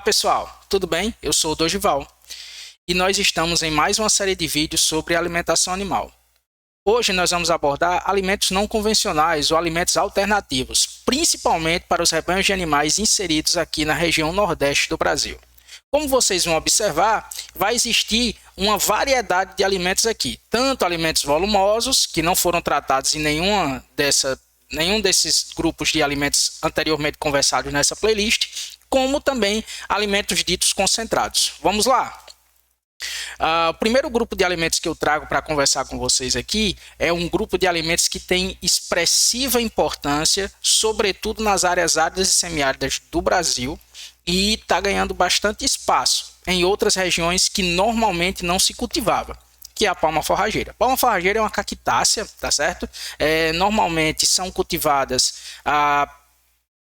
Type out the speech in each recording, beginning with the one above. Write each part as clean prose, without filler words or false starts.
pessoal, tudo bem? Eu sou o Dorival e nós estamos em mais uma série de vídeos sobre alimentação animal. Hoje nós vamos abordar alimentos não convencionais ou alimentos alternativos, principalmente para os rebanhos de animais inseridos aqui na região nordeste do Brasil. Como vocês vão observar, vai existir uma variedade de alimentos aqui, tanto alimentos volumosos, que não foram tratados em nenhum desses grupos de alimentos anteriormente conversados nessa playlist, como também alimentos ditos concentrados. Vamos lá! O primeiro grupo de alimentos que eu trago para conversar com vocês aqui é um grupo de alimentos que tem expressiva importância, sobretudo nas áreas áridas e semiáridas do Brasil, e está ganhando bastante espaço em outras regiões que normalmente não se cultivava, que é a palma forrageira. A palma forrageira é uma cactácea, tá certo? Normalmente são cultivadas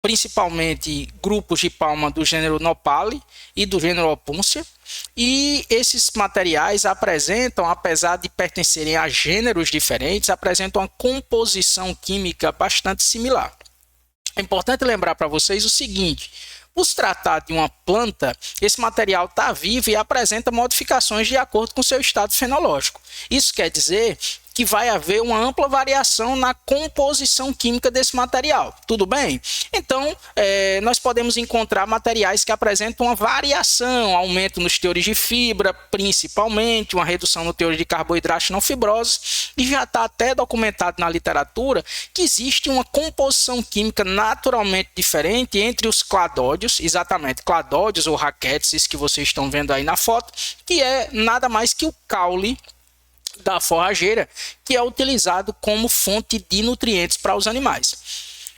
principalmente grupos de palma do gênero Nopale e do gênero Opuncia, e esses materiais apresentam, apesar de pertencerem a gêneros diferentes, apresentam uma composição química bastante similar. É importante lembrar para vocês o seguinte: por se tratar de uma planta, esse material está vivo e apresenta modificações de acordo com seu estado fenológico. Isso quer dizer que vai haver uma ampla variação na composição química desse material. Tudo bem? Então, nós podemos encontrar materiais que apresentam uma variação, aumento nos teores de fibra, principalmente, uma redução no teor de carboidratos não fibrosos, e já está até documentado na literatura que existe uma composição química naturalmente diferente entre os cladódios, exatamente, cladódios ou raquetes, que vocês estão vendo aí na foto, que é nada mais que o caule da forrageira, que é utilizado como fonte de nutrientes para os animais.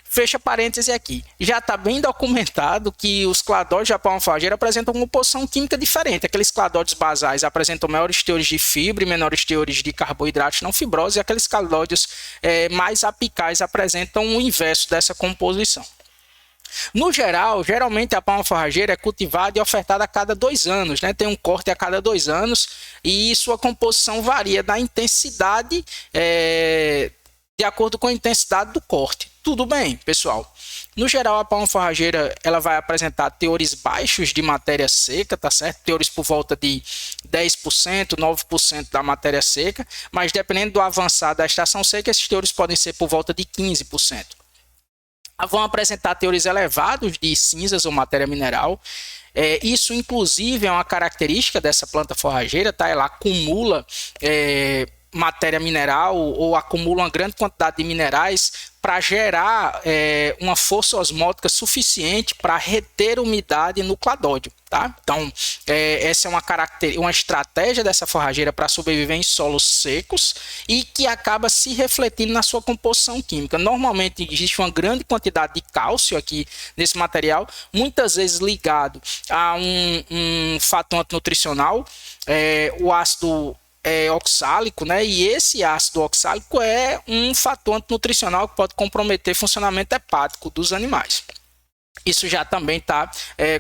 Fecha parêntese aqui. Já está bem documentado que os cladódios da palma forrageira apresentam uma composição química diferente. Aqueles cladódios basais apresentam maiores teores de fibra e menores teores de carboidratos não fibrosos, e aqueles cladódios mais apicais apresentam o inverso dessa composição. No geral, geralmente a palma forrageira é cultivada e ofertada a cada 2 anos, né? Tem um corte a cada 2 anos e sua composição varia da intensidade, de acordo com a intensidade do corte. Tudo bem, pessoal? No geral, a palma forrageira ela vai apresentar teores baixos de matéria seca, tá certo? Teores por volta de 10%, 9% da matéria seca, mas dependendo do avançar da estação seca, esses teores podem ser por volta de 15%. Vão apresentar teores elevados de cinzas ou matéria mineral. Isso, inclusive, é uma característica dessa planta forrageira, tá? Ela acumula matéria mineral ou acumula uma grande quantidade de minerais para gerar uma força osmótica suficiente para reter umidade no cladódio, tá? Então, essa é uma estratégia dessa forrageira para sobreviver em solos secos e que acaba se refletindo na sua composição química. Normalmente existe uma grande quantidade de cálcio aqui nesse material, muitas vezes ligado a um fator antinutricional, o ácido oxálico, né? E esse ácido oxálico é um fator antinutricional que pode comprometer o funcionamento hepático dos animais. Isso já também está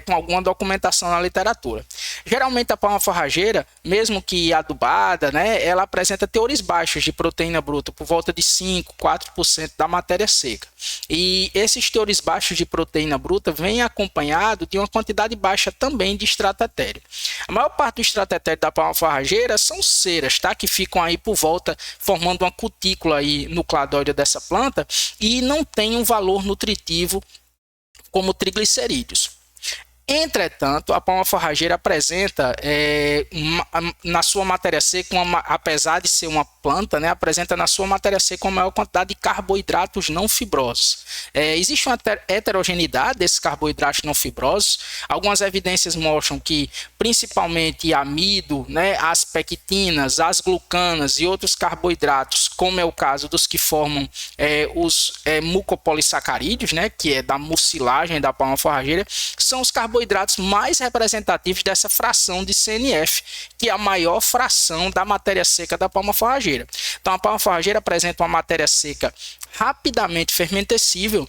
com alguma documentação na literatura. Geralmente a palma forrageira, mesmo que adubada, né, ela apresenta teores baixos de proteína bruta, por volta de 5, 4% da matéria seca. E esses teores baixos de proteína bruta vêm acompanhado de uma quantidade baixa também de extrato etéreo. A maior parte do extrato etéreo da palma forrageira são ceras, tá, que ficam aí por volta, formando uma cutícula aí no cladódio dessa planta e não tem um valor nutritivo como triglicerídeos. Entretanto, a palma forrageira apresenta, na sua matéria seca, apesar de ser uma planta, né, apresenta na sua matéria seca uma maior quantidade de carboidratos não fibrosos. Existe uma heterogeneidade desses carboidratos não fibrosos. Algumas evidências mostram que, principalmente amido, né, as pectinas, as glucanas e outros carboidratos, como é o caso dos que formam os mucopolissacarídeos, né, que é da mucilagem da palma forrageira, são os carboidratos mais representativos dessa fração de CNF, que é a maior fração da matéria seca da palma forrageira. Então, a palma forrageira apresenta uma matéria seca rapidamente fermentescível,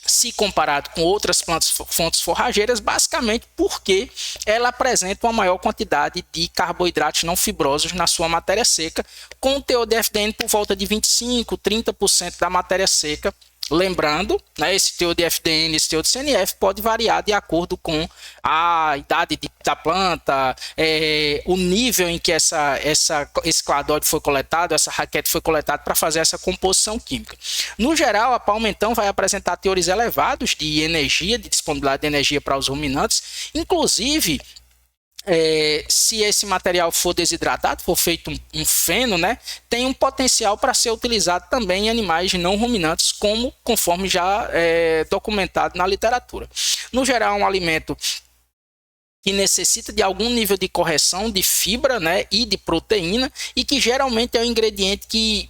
se comparado com outras fontes forrageiras, basicamente porque ela apresenta uma maior quantidade de carboidratos não fibrosos na sua matéria seca, com o teor de FDN por volta de 25, 30% da matéria seca Lembrando, né, esse teor de FDN, esse teor de CNF pode variar de acordo com a idade da planta, o nível em que esse cladóide foi coletado, essa raquete foi coletada para fazer essa composição química. No geral, a palma então vai apresentar teores elevados de energia, de disponibilidade de energia para os ruminantes, inclusive se esse material for desidratado, for feito um feno, né, tem um potencial para ser utilizado também em animais não ruminantes, conforme já documentado na literatura. No geral, é um alimento que necessita de algum nível de correção de fibra, né, e de proteína, e que geralmente é um ingrediente que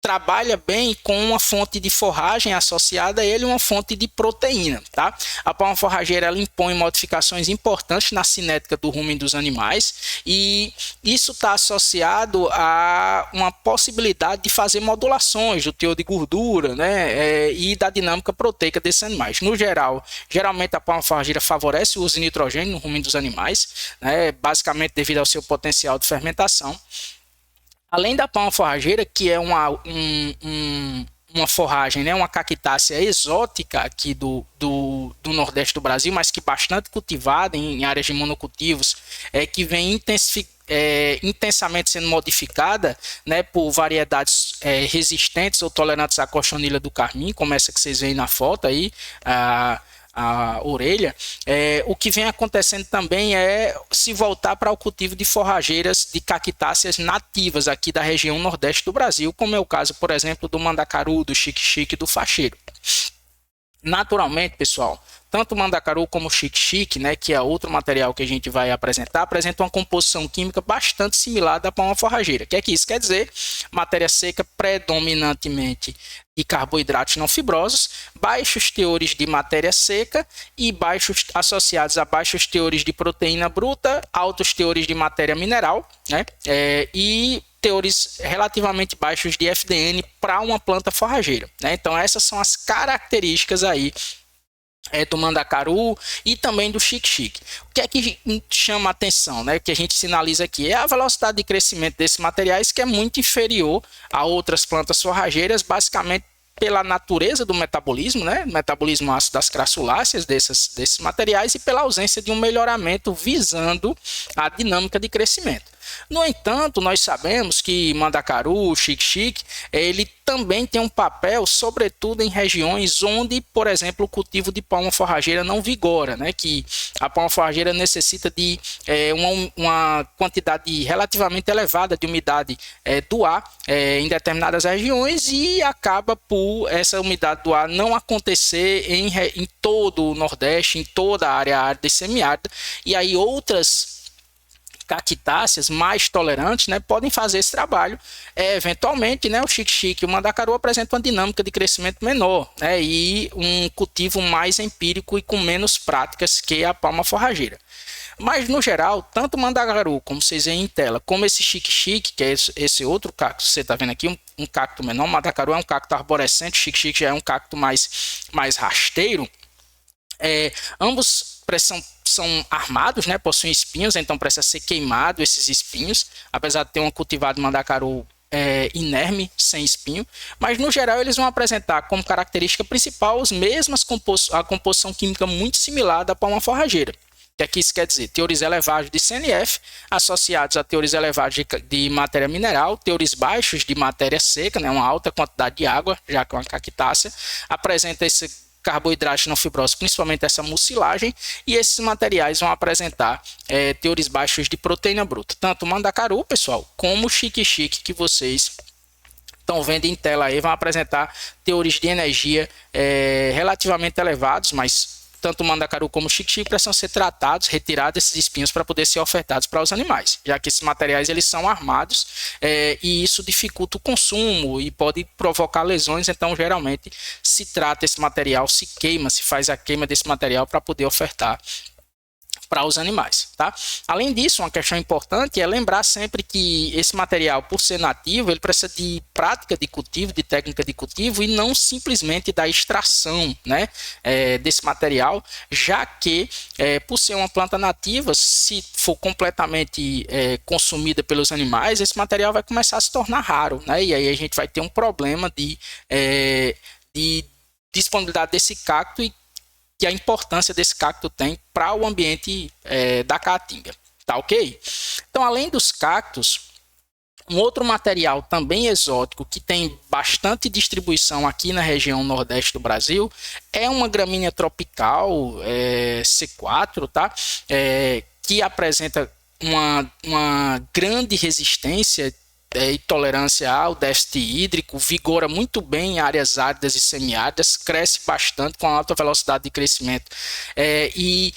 trabalha bem com uma fonte de forragem associada a ele, uma fonte de proteína, tá? A palma forrageira ela impõe modificações importantes na cinética do rumen dos animais, e isso está associado a uma possibilidade de fazer modulações do teor de gordura, né, e da dinâmica proteica desses animais. No geral, geralmente a palma forrageira favorece o uso de nitrogênio no rumen dos animais, né, basicamente devido ao seu potencial de fermentação. Além da palma forrageira, que é uma forragem, né, uma cactácea exótica aqui do Nordeste do Brasil, mas que bastante cultivada em áreas de monocultivos, que vem intensamente sendo modificada, né, por variedades resistentes ou tolerantes à cochonilha do carmim, como essa que vocês veem na foto aí, a orelha. O que vem acontecendo também é se voltar para o cultivo de forrageiras de cactáceas nativas aqui da região nordeste do Brasil, como é o caso, por exemplo, do mandacaru, do xique-xique e do facheiro. Naturalmente, pessoal, tanto o mandacaru como o xique-xique, né, que é outro material que a gente vai apresentar, apresenta uma composição química bastante similar da palma forrageira. O que é que isso quer dizer? Matéria seca predominantemente de carboidratos não fibrosos, baixos teores de matéria seca e associados a baixos teores de proteína bruta, altos teores de matéria mineral, né, e teores relativamente baixos de FDN para uma planta forrageira, né? Então essas são as características aí do mandacaru e também do xique-xique. O que é que chama a atenção, né, que a gente sinaliza aqui? É a velocidade de crescimento desses materiais, que é muito inferior a outras plantas forrageiras, basicamente pela natureza do metabolismo, né, metabolismo ácido das crassuláceas desses materiais, e pela ausência de um melhoramento visando a dinâmica de crescimento. No entanto, nós sabemos que mandacaru, xique-xique, ele também tem um papel, sobretudo em regiões onde, por exemplo, o cultivo de palma forrageira não vigora, né? Que a palma forrageira necessita de uma quantidade relativamente elevada de umidade do ar em determinadas regiões, e acaba por essa umidade do ar não acontecer em todo o Nordeste, em toda a área árida e semiárida, e aí outras cactáceas mais tolerantes, né, podem fazer esse trabalho. Eventualmente, né, o xique-xique e o mandacaru apresentam uma dinâmica de crescimento menor, né, e um cultivo mais empírico e com menos práticas que a palma forrageira. Mas, no geral, tanto o mandacaru, como vocês veem em tela, como esse xique-xique, que é esse outro cacto, você está vendo aqui, um cacto menor. O mandacaru é um cacto arborescente, o xique-xique já é um cacto mais rasteiro. Ambos são armados, né, possuem espinhos, então precisa ser queimado esses espinhos, apesar de ter um cultivado de mandacaru inerme, sem espinho, mas no geral eles vão apresentar como característica principal a composição química muito similar da palma forrageira. O que isso quer dizer? Teores elevados de CNF associados a teores elevados de matéria mineral, teores baixos de matéria seca, né, uma alta quantidade de água, já que é uma cactácea, apresenta esse carboidratos não fibrosos, principalmente essa mucilagem, e esses materiais vão apresentar teores baixos de proteína bruta. Tanto o mandacaru, pessoal, como o xique-xique que vocês estão vendo em tela aí, vão apresentar teores de energia relativamente elevados, mas tanto o mandacaru como o xique-xique precisam ser tratados, retirados esses espinhos para poder ser ofertados para os animais, já que esses materiais eles são armados e isso dificulta o consumo e pode provocar lesões. Então geralmente se trata esse material, se queima, se faz a queima desse material para poder ofertar para os animais, tá? Além disso, uma questão importante é lembrar sempre que esse material, por ser nativo, ele precisa de prática de cultivo, de técnica de cultivo e não simplesmente da extração, né, desse material, já que, por ser uma planta nativa, se for completamente consumida pelos animais, esse material vai começar a se tornar raro, né, e aí a gente vai ter um problema de disponibilidade desse cacto e que a importância desse cacto tem para o ambiente da caatinga, tá ok? Então, além dos cactos, um outro material também exótico que tem bastante distribuição aqui na região nordeste do Brasil é uma gramínea tropical C4, tá? Que apresenta uma grande resistência e tolerância ao déficit hídrico, vigora muito bem em áreas áridas e semiáridas, cresce bastante com alta velocidade de crescimento e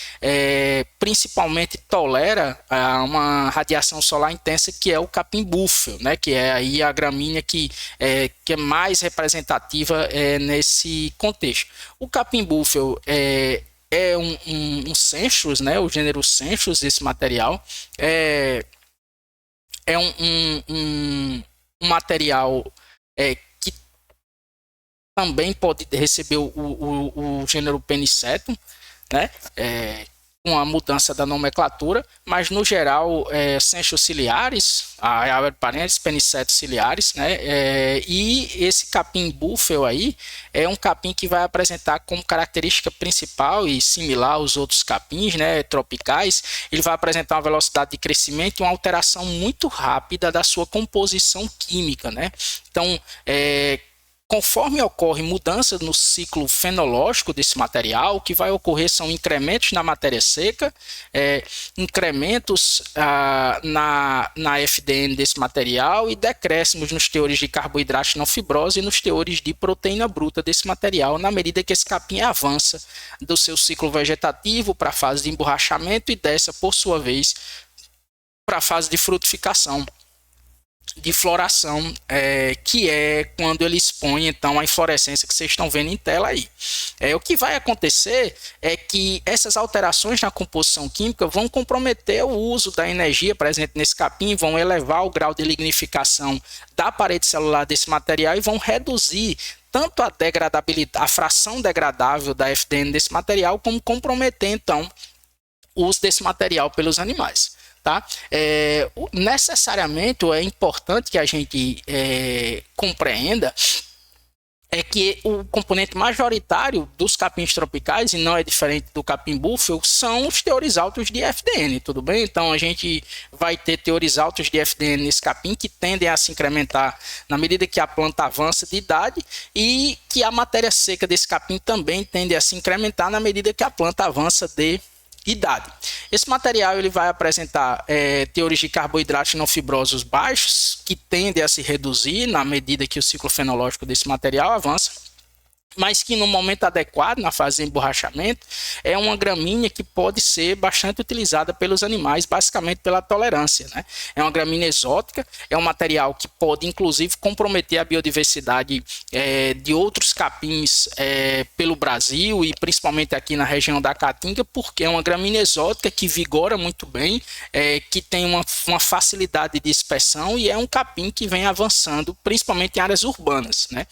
principalmente tolera uma radiação solar intensa, que é o capim-búfalo, né, que é aí a gramínea que é mais representativa nesse contexto. O capim-búfalo é um Cenchus, né, o gênero Cenchus desse material, é um material que também pode receber o gênero Penicetum, né? Com a mudança da nomenclatura, mas no geral Cenchus ciliaris, abre parênteses, Penicetum ciliaris, né? E esse capim búfalo aí é um capim que vai apresentar como característica principal e similar aos outros capins, né, tropicais, ele vai apresentar uma velocidade de crescimento e uma alteração muito rápida da sua composição química, né? Então, conforme ocorre mudança no ciclo fenológico desse material, o que vai ocorrer são incrementos na matéria seca, incrementos na FDN desse material e decréscimos nos teores de carboidrato não fibrose e nos teores de proteína bruta desse material, na medida que esse capim avança do seu ciclo vegetativo para a fase de emborrachamento e dessa, por sua vez, para a fase de frutificação, de floração, que é quando ele expõe então a inflorescência que vocês estão vendo em tela aí. O que vai acontecer é que essas alterações na composição química vão comprometer o uso da energia presente nesse capim, vão elevar o grau de lignificação da parede celular desse material e vão reduzir tanto a degradabilidade, a fração degradável da FDN desse material, como comprometer então o uso desse material pelos animais. Tá? Necessariamente é importante que a gente compreenda que o componente majoritário dos capins tropicais, e não é diferente do capim búfalo, são os teores altos de FDN, tudo bem? Então a gente vai ter teores altos de FDN nesse capim que tendem a se incrementar na medida que a planta avança de idade e que a matéria seca desse capim também tende a se incrementar na medida que a planta avança de idade. Esse material ele vai apresentar teores de carboidratos não fibrosos baixos, que tendem a se reduzir na medida que o ciclo fenológico desse material avança, mas que no momento adequado, na fase de emborrachamento, é uma gramínea que pode ser bastante utilizada pelos animais, basicamente pela tolerância, né? É uma gramínea exótica, é um material que pode inclusive comprometer a biodiversidade de outros capins pelo Brasil e principalmente aqui na região da Caatinga, porque é uma gramínea exótica que vigora muito bem, que tem uma facilidade de dispersão e é um capim que vem avançando principalmente em áreas urbanas, né?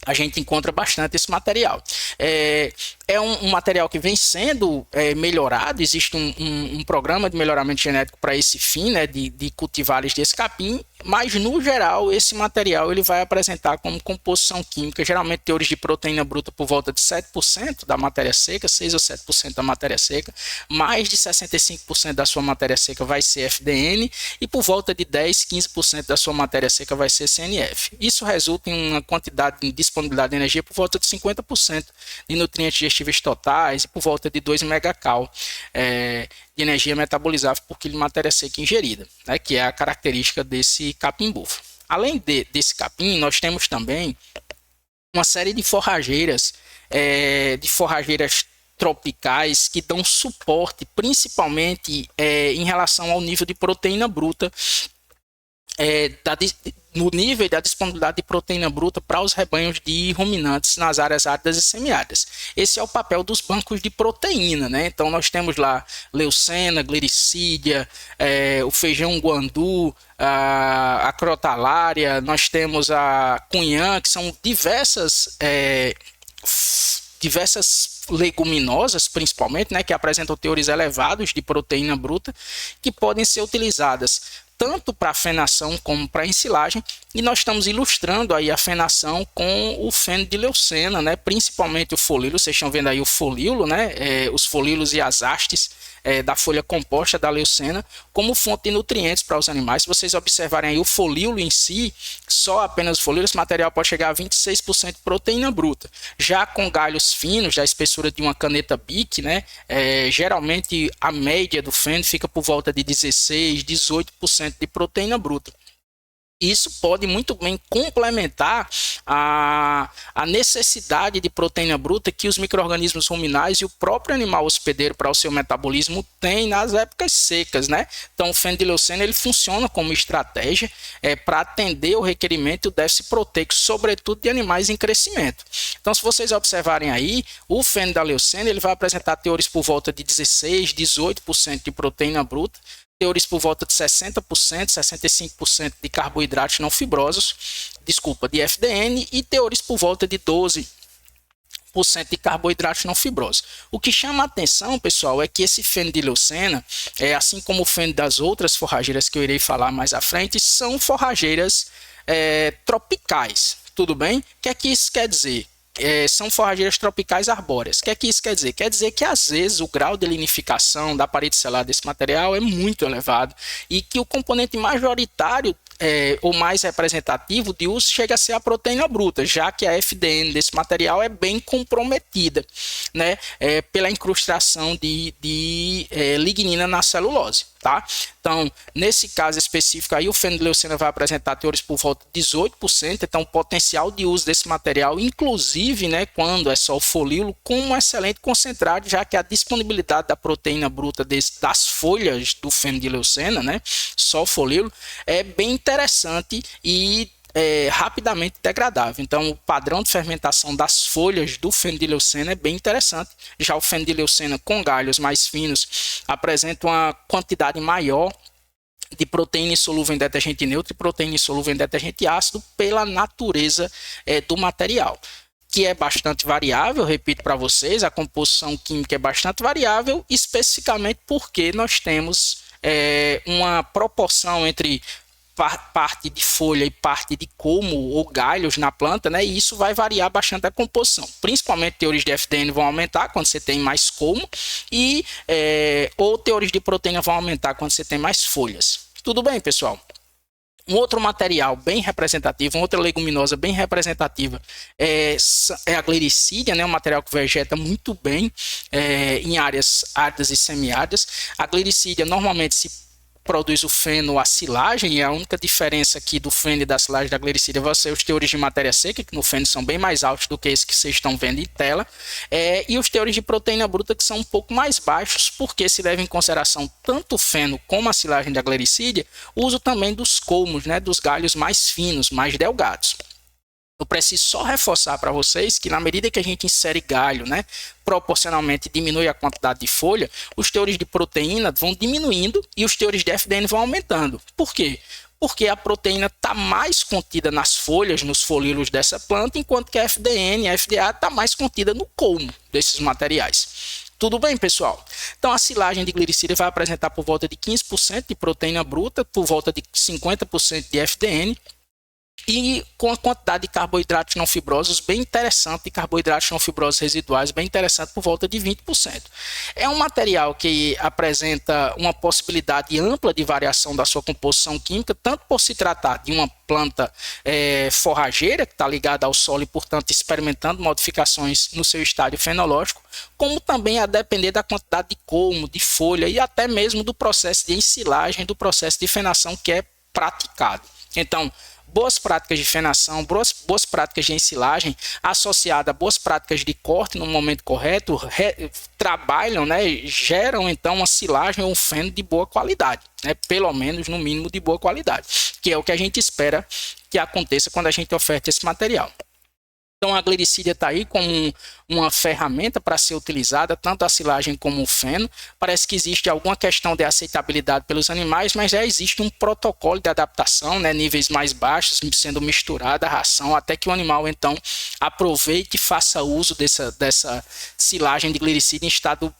A gente encontra bastante esse material. É um material que vem sendo melhorado, existe um programa de melhoramento genético para esse fim, né, de cultivares desse capim, mas no geral esse material ele vai apresentar como composição química, geralmente teores de proteína bruta por volta de 7% da matéria seca, 6 ou 7% da matéria seca, mais de 65% da sua matéria seca vai ser FDN e por volta de 10, 15% da sua matéria seca vai ser CNF. Isso resulta em uma quantidade de disponibilidade de energia por volta de 50% de nutrientes digestíveis totais e por volta de 2 megacal de energia metabolizável por quilo de matéria seca ingerida, né, que é a característica desse capim búfalo. Além desse capim, nós temos também uma série de forrageiras tropicais que dão suporte principalmente em relação ao nível de proteína bruta no nível da disponibilidade de proteína bruta para os rebanhos de ruminantes nas áreas áridas e semiáridas. Esse é o papel dos bancos de proteína, né? Então nós temos lá leucena, glicídia, o feijão guandu, a crotalária, nós temos a cunhã, que são diversas leguminosas, principalmente, né, que apresentam teores elevados de proteína bruta, que podem ser utilizadas tanto para fenação como para ensilagem, e nós estamos ilustrando aí a fenação com o feno de leucena, né, principalmente o folíolo. Vocês estão vendo aí o folíolo, né, os folíolos e as hastes da folha composta da leucena como fonte de nutrientes para os animais. Se vocês observarem aí o folíolo em si, só apenas o folíolo, esse material pode chegar a 26% de proteína bruta. Já com galhos finos, da espessura de uma caneta Bic, né, geralmente a média do feno fica por volta de 16, 18% de proteína bruta. Isso pode muito bem complementar a necessidade de proteína bruta que os micro-organismos ruminais e o próprio animal hospedeiro para o seu metabolismo tem nas épocas secas, né? Então o feno de leucena ele funciona como estratégia para atender o requerimento e o déficit proteico, sobretudo de animais em crescimento. Então, se vocês observarem aí, o feno da leucena ele vai apresentar teores por volta de 16, 18% de proteína bruta, teores por volta de 60%, 65% de carboidratos não fibrosos, de FDN, e teores por volta de 12% de carboidratos não fibrosos. O que chama a atenção, pessoal, é que esse feno de leucena, assim como o feno das outras forrageiras que eu irei falar mais à frente, são forrageiras tropicais, tudo bem? O que é que isso quer dizer? São forrageiras tropicais arbóreas. O que é que isso quer dizer? Quer dizer que às vezes o grau de linificação da parede celular desse material é muito elevado e que o componente majoritário ou mais representativo de uso chega a ser a proteína bruta, já que a FDN desse material é bem comprometida, né, pela incrustação de lignina na celulose. Tá? Então, nesse caso específico, aí o feno de leucena vai apresentar teores por volta de 18%, então o potencial de uso desse material, inclusive, né, quando é só o folíolo, com um excelente concentrado, já que a disponibilidade da proteína bruta das folhas do feno de leucena, né, só o folíolo, é bem interessante e rapidamente degradável. Então, o padrão de fermentação das folhas do feno de leucena é bem interessante. Já o feno de leucena com galhos mais finos apresenta uma quantidade maior de proteína insolúvel em detergente neutro e proteína insolúvel em detergente ácido pela natureza do material, que é bastante variável. Repito para vocês, a composição química é bastante variável, especificamente porque nós temos uma proporção entre parte de folha e parte de colmo ou galhos na planta, né? E isso vai variar bastante a composição. Principalmente teores de FDN vão aumentar quando você tem mais colmo e ou teores de proteína vão aumentar quando você tem mais folhas. Tudo bem, pessoal? Um outro material bem representativo, uma outra leguminosa bem representativa é a glicídia, né? Um material que vegeta muito bem em áreas áridas e semiáridas. A glicídia normalmente se produz o feno, a silagem, e a única diferença aqui do feno e da silagem da glicídia vai ser os teores de matéria seca, que no feno são bem mais altos do que esse que vocês estão vendo em tela, e os teores de proteína bruta, que são um pouco mais baixos, porque se leva em consideração tanto o feno como a silagem da glicídia, o uso também dos colmos, né, dos galhos mais finos, mais delgados. Eu preciso só reforçar para vocês que na medida que a gente insere galho, né, proporcionalmente diminui a quantidade de folha, os teores de proteína vão diminuindo e os teores de FDN vão aumentando. Por quê? Porque a proteína está mais contida nas folhas, nos folíolos dessa planta, enquanto que a FDN e a FDA está mais contida no colmo desses materiais. Tudo bem, pessoal? Então, a silagem de glicídia vai apresentar por volta de 15% de proteína bruta, por volta de 50% de FDN, e com a quantidade de carboidratos não fibrosos bem interessante, de carboidratos não fibrosos residuais bem interessante, por volta de 20%. É um material que apresenta uma possibilidade ampla de variação da sua composição química, tanto por se tratar de uma planta forrageira, que está ligada ao solo e, portanto, experimentando modificações no seu estádio fenológico, como também a depender da quantidade de colmo, de folha e até mesmo do processo de ensilagem, do processo de fenação que é praticado. Então, boas práticas de fenação, boas práticas de ensilagem, associada a boas práticas de corte no momento correto, trabalham, né, geram então uma silagem ou um feno de boa qualidade, né, pelo menos no mínimo de boa qualidade, que é o que a gente espera que aconteça quando a gente oferta esse material. Então, a glericídia está aí como uma ferramenta para ser utilizada, tanto a silagem como o feno. Parece que existe alguma questão de aceitabilidade pelos animais, mas já existe um protocolo de adaptação, né, níveis mais baixos, sendo misturada a ração, até que o animal, então, aproveite e faça uso dessa silagem de glericídia em estado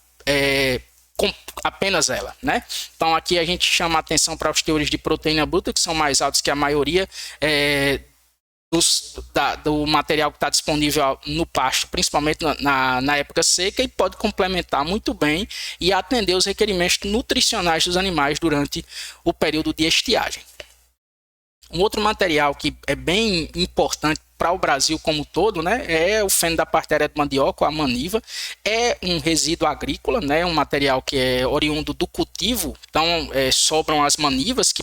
com apenas ela, né? Então, aqui a gente chama a atenção para os teores de proteína bruta, que são mais altos que a maioria do material que está disponível no pasto, principalmente na época seca, e pode complementar muito bem e atender os requerimentos nutricionais dos animais durante o período de estiagem. Um outro material que é bem importante para o Brasil como um todo, né, é o feno da parteira de mandioca, a maniva. É um resíduo agrícola, né, um material que é oriundo do cultivo, então sobram as manivas, que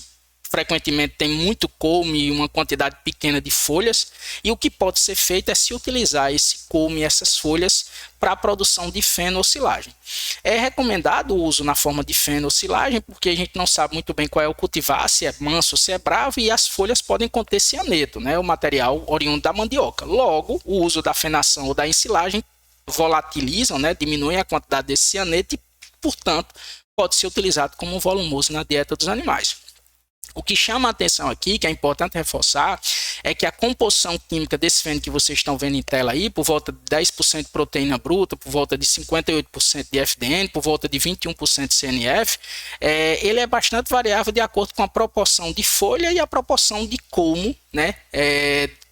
frequentemente tem muito coume e uma quantidade pequena de folhas, e o que pode ser feito é se utilizar esse coume e essas folhas para a produção de feno ou silagem. É recomendado o uso na forma de feno ou silagem, porque a gente não sabe muito bem qual é o cultivar, se é manso ou se é bravo, e as folhas podem conter cianeto, né, o material oriundo da mandioca. Logo, o uso da fenação ou da ensilagem volatilizam, né, diminuem a quantidade desse cianeto e, portanto, pode ser utilizado como volumoso na dieta dos animais. O que chama a atenção aqui, que é importante reforçar, é que a composição química desse feno que vocês estão vendo em tela aí, por volta de 10% de proteína bruta, por volta de 58% de FDN, por volta de 21% de CNF, ele é bastante variável de acordo com a proporção de folha e a proporção de colmo, né,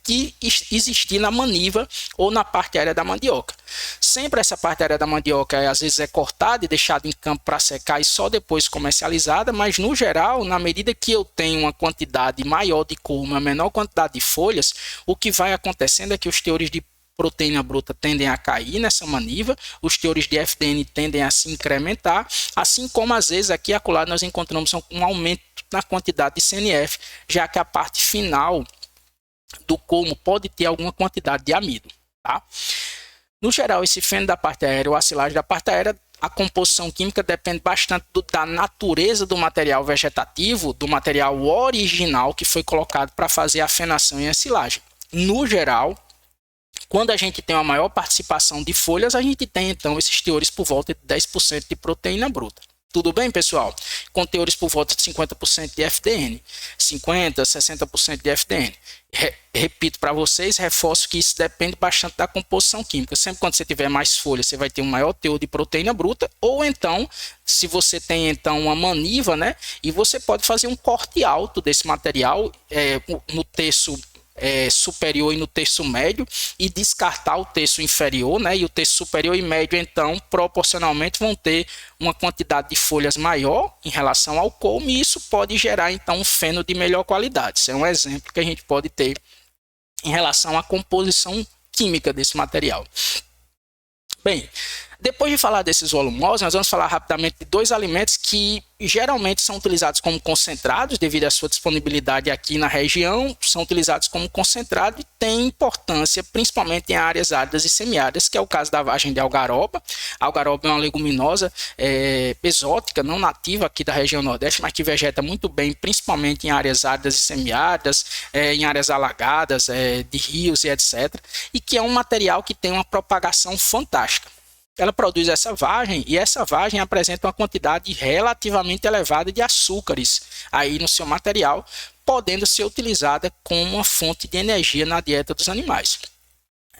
que existir na maniva ou na parte aérea da mandioca. Sempre essa parte aérea da mandioca às vezes é cortada e deixada em campo para secar e só depois comercializada, mas no geral, na medida que eu tenho uma quantidade maior de colmo, uma menor quantidade de folhas, o que vai acontecendo é que os teores de proteína bruta tendem a cair nessa maniva, os teores de FDN tendem a se incrementar, assim como às vezes aqui e acolá nós encontramos um aumento na quantidade de CNF, já que a parte final do colmo pode ter alguma quantidade de amido, tá? No geral, esse feno da parte aérea ou a silagem da parte aérea, a composição química depende bastante da natureza do material vegetativo, do material original que foi colocado para fazer a fenação e a silagem. No geral, quando a gente tem uma maior participação de folhas, a gente tem então esses teores por volta de 10% de proteína bruta. Tudo bem, pessoal? Com teores por volta de 50% de FDN, 50%, 60% de FDN. Repito para vocês, reforço que isso depende bastante da composição química. Sempre quando você tiver mais folhas, você vai ter um maior teor de proteína bruta, ou então, se você tem então uma maniva, né, e você pode fazer um corte alto desse material no terço superior e no terço médio, e descartar o terço inferior, né? E o terço superior e médio, então, proporcionalmente vão ter uma quantidade de folhas maior em relação ao colme, e isso pode gerar, então, um feno de melhor qualidade. Isso é um exemplo que a gente pode ter em relação à composição química desse material. Bem, depois de falar desses volumosos, nós vamos falar rapidamente de dois alimentos que geralmente são utilizados como concentrados, devido à sua disponibilidade aqui na região, são utilizados como concentrado e têm importância principalmente em áreas áridas e semiáridas, que é o caso da vagem de algaroba. A algaroba é uma leguminosa exótica, não nativa aqui da região Nordeste, mas que vegeta muito bem, principalmente em áreas áridas e semiáridas, em áreas alagadas, de rios e etc. E que é um material que tem uma propagação fantástica. Ela produz essa vagem, e essa vagem apresenta uma quantidade relativamente elevada de açúcares aí no seu material, podendo ser utilizada como uma fonte de energia na dieta dos animais.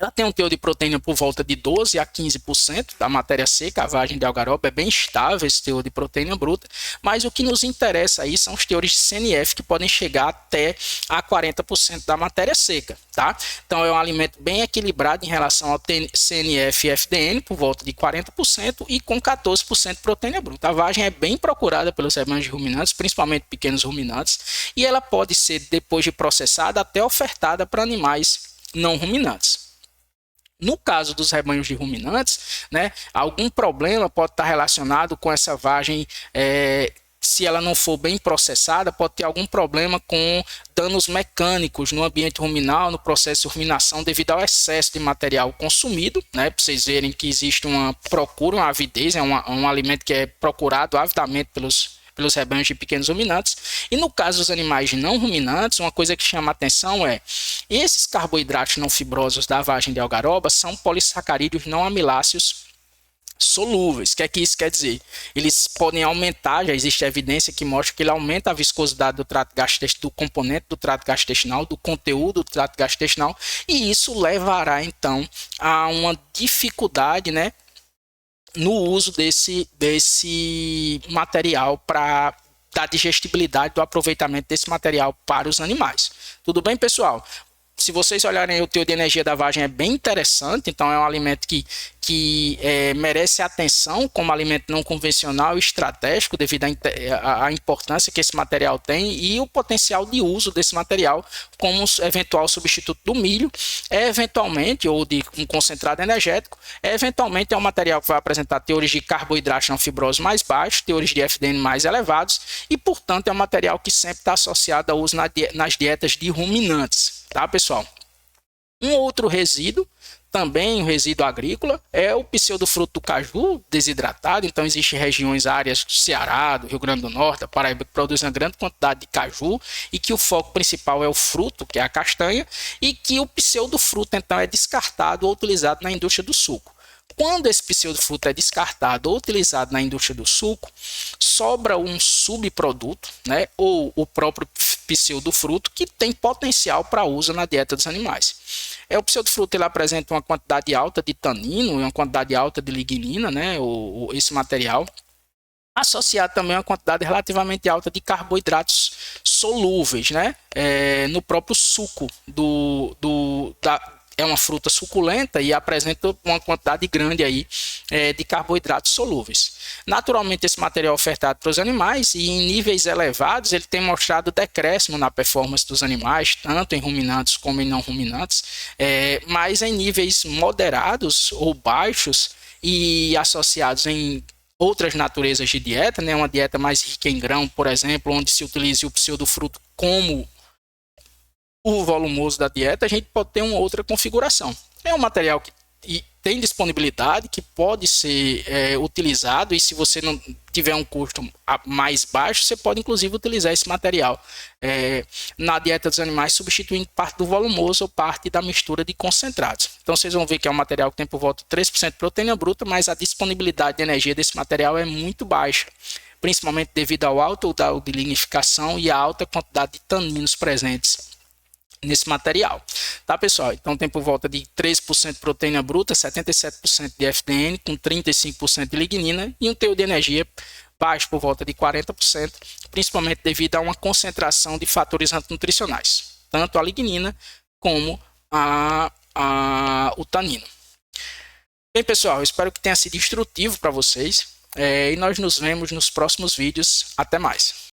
Ela tem um teor de proteína por volta de 12 a 15% da matéria seca. A vagem de algaroba é bem estável, esse teor de proteína bruta, mas o que nos interessa aí são os teores de CNF, que podem chegar até a 40% da matéria seca, tá? Então é um alimento bem equilibrado em relação ao CNF e FDN, por volta de 40%, e com 14% de proteína bruta. A vagem é bem procurada pelos rebanhos de ruminantes, principalmente pequenos ruminantes, e ela pode ser, depois de processada, até ofertada para animais não ruminantes. No caso dos rebanhos de ruminantes, né, algum problema pode estar relacionado com essa vagem se ela não for bem processada, pode ter algum problema com danos mecânicos no ambiente ruminal, no processo de ruminação, devido ao excesso de material consumido, né? Para vocês verem que existe uma procura, uma avidez, é um alimento que é procurado avidamente pelos rebanhos de pequenos ruminantes. E no caso dos animais não ruminantes, uma coisa que chama a atenção é esses carboidratos não fibrosos da vagem de algaroba são polissacarídeos não amiláceos solúveis. O que é que isso quer dizer? Eles podem aumentar, já existe evidência que mostra que ele aumenta a viscosidade do trato gastrointestinal, do componente do trato gastrointestinal, do conteúdo do trato gastrointestinal, e isso levará então a uma dificuldade, né, no uso desse material para da digestibilidade, do aproveitamento desse material para os animais. Tudo bem, pessoal? Se vocês olharem, o teor de energia da vagem é bem interessante, então é um alimento que merece atenção como alimento não convencional e estratégico devido à importância que esse material tem e o potencial de uso desse material como eventual substituto do milho, eventualmente, ou de um concentrado energético, eventualmente é um material que vai apresentar teores de carboidratos não fibrosos mais baixos, teores de FDN mais elevados e, portanto, é um material que sempre está associado ao uso nas dietas de ruminantes, tá, pessoal? Um outro resíduo, também um resíduo agrícola, é o pseudofruto do caju desidratado. Então, existem regiões, áreas do Ceará, do Rio Grande do Norte, da Paraíba, que produzem uma grande quantidade de caju e que o foco principal é o fruto, que é a castanha, e que o pseudofruto, então, é descartado ou utilizado na indústria do suco. Quando esse pseudofruto é descartado ou utilizado na indústria do suco, sobra um subproduto, né, ou o próprio pseudofruto que tem potencial para uso na dieta dos animais. O pseudofruto ele apresenta uma quantidade alta de tanino, uma quantidade alta de lignina, né, esse material, associado também a uma quantidade relativamente alta de carboidratos solúveis, né, no próprio suco é uma fruta suculenta e apresenta uma quantidade grande aí, de carboidratos solúveis. Naturalmente, esse material é ofertado para os animais e em níveis elevados ele tem mostrado decréscimo na performance dos animais, tanto em ruminantes como em não ruminantes, mas em níveis moderados ou baixos e associados em outras naturezas de dieta, né? Uma dieta mais rica em grão, por exemplo, onde se utilize o pseudofruto como o volumoso da dieta, a gente pode ter uma outra configuração. É um material que tem disponibilidade, que pode ser utilizado, e se você não tiver um custo mais baixo, você pode inclusive utilizar esse material na dieta dos animais, substituindo parte do volumoso ou parte da mistura de concentrados. Então vocês vão ver que é um material que tem por volta de 3% de proteína bruta, mas a disponibilidade de energia desse material é muito baixa, principalmente devido ao alto grau de lignificação e à alta quantidade de taninos presentes nesse material, tá, pessoal? Então tem por volta de 13% de proteína bruta, 77% de FDN, com 35% de lignina e um teor de energia baixo por volta de 40%, principalmente devido a uma concentração de fatores antinutricionais, tanto a lignina como o tanino. Bem, pessoal, espero que tenha sido instrutivo para vocês e nós nos vemos nos próximos vídeos. Até mais!